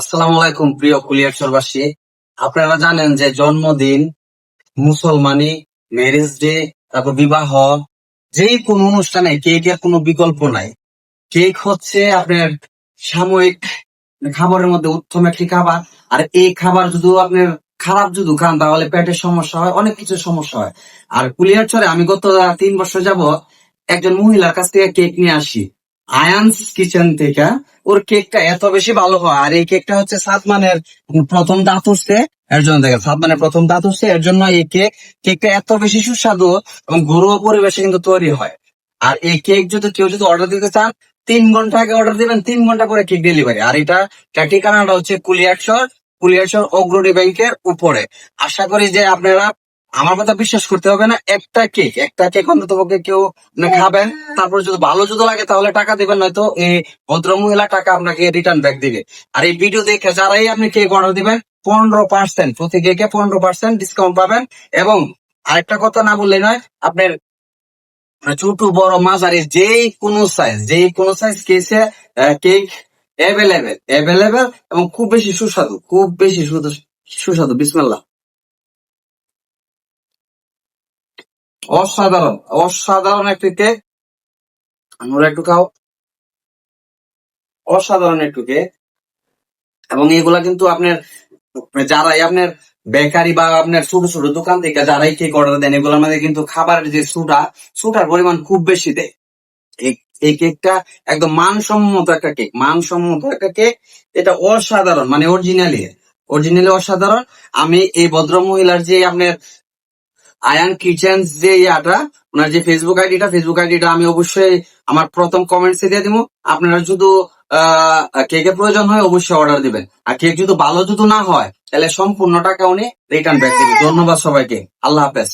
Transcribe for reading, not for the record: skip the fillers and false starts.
আসসালামু আলাইকুম প্রিয় কুলিয়ারচরবাসী। আপনারা জানেন যে জন্মদিন, মুসলমানি, ম্যারেজ ডে, তারপর বিবাহ, যে কোনো অনুষ্ঠানে কেকের কোনো বিকল্প নাই। কেক হচ্ছে আপনার সাময়িক খাবারের মধ্যে উত্তম একটি খাবার। আর এই খাবার যদি আপনার খারাপ যদি খান তাহলে পেটের সমস্যা হয়, অনেক কিছু সমস্যা হয়। আর কুলিয়ারচরে আমি গত 3 বছর যাব একজন মহিলার কাছ থেকে কেক নিয়ে আসি, আয়ান্স কিচেন থেকে। ওর কেকটা এত বেশি ভালো হয়, আর এই কেকটা হচ্ছে সাদমানের প্রথম দাঁত উঠছে। এর জন্য দেখেন সাদমানের প্রথম দাঁত উঠছে, এর জন্য এই কেকটা এত বেশি সুস্বাদু এবং ঘরোয়া পরিবেশে কিন্তু তৈরি হয়। আর এই কেক যদি কেউ যদি অর্ডার দিতে চান, 3 ঘন্টা আগে অর্ডার দিবেন, 3 ঘন্টা পরে কেক ডেলিভারি। আর এটা ঠিকানাটা হচ্ছে কুলিয়ারচর অগ্রণী ব্যাংকের উপরে। আশা করি যে আপনারা আমার কথা বিশ্বাস করতে হবে না, একটা কেক অন্তত পক্ষে কেউ খাবেন। তারপর যদি ভালো যদি লাগে তাহলে টাকা দিবেন, নয়তো এই ভদ্র মহিলা টাকা আপনাকে রিটার্ন ব্যাক দিবে। আর এই ভিডিও দেখে যারাই আপনি কেক অর্ডার দিবেন, 15% প্রতি কেকে 15% ডিসকাউন্ট পাবেন। এবং আরেকটা কথা না বললে নয়, আপনার ছোট বড় মাঝারি যেই কোনো সাইজ কেসে কেক অ্যাভেলেবেল এবং খুব বেশি সুস্বাদু, সুস্বাদু। বিসমিল্লাহ। অসাধারণ, অসাধারণ একটি কেক। আমরা একটু খাও। অসাধারণ একটু কেক। এবং এগুলা কিন্তু আপনার যারাই আপনার বেকারি বা আপনার ছোট ছোট দোকান থেকে যারাই কেক অর্ডার দেন, এগুলোর মধ্যে কিন্তু খাবারের যে সুটার পরিমাণ খুব বেশি দেয়। এই এই কেকটা একদম মানসম্মত একটা কেক। এটা অসাধারণ, মানে অরিজিনালি অসাধারণ। আমি এই ভদ্র মহিলার যে আপনার আয়ান কিচেন যে ওনার যে ফেসবুক আইডিটা আমি অবশ্যই আমার প্রথম কমেন্টসে দিয়ে দিব। আপনারা যদি কেকের প্রয়োজন হয় অবশ্যই অর্ডার দিবেন। আর কেক যদি ভালো যদি না হয় তাহলে সম্পূর্ণ টাকা উনি রিটার্ন ব্যাক দিবেন। ধন্যবাদ সবাইকে। আল্লাহ হাফেজ।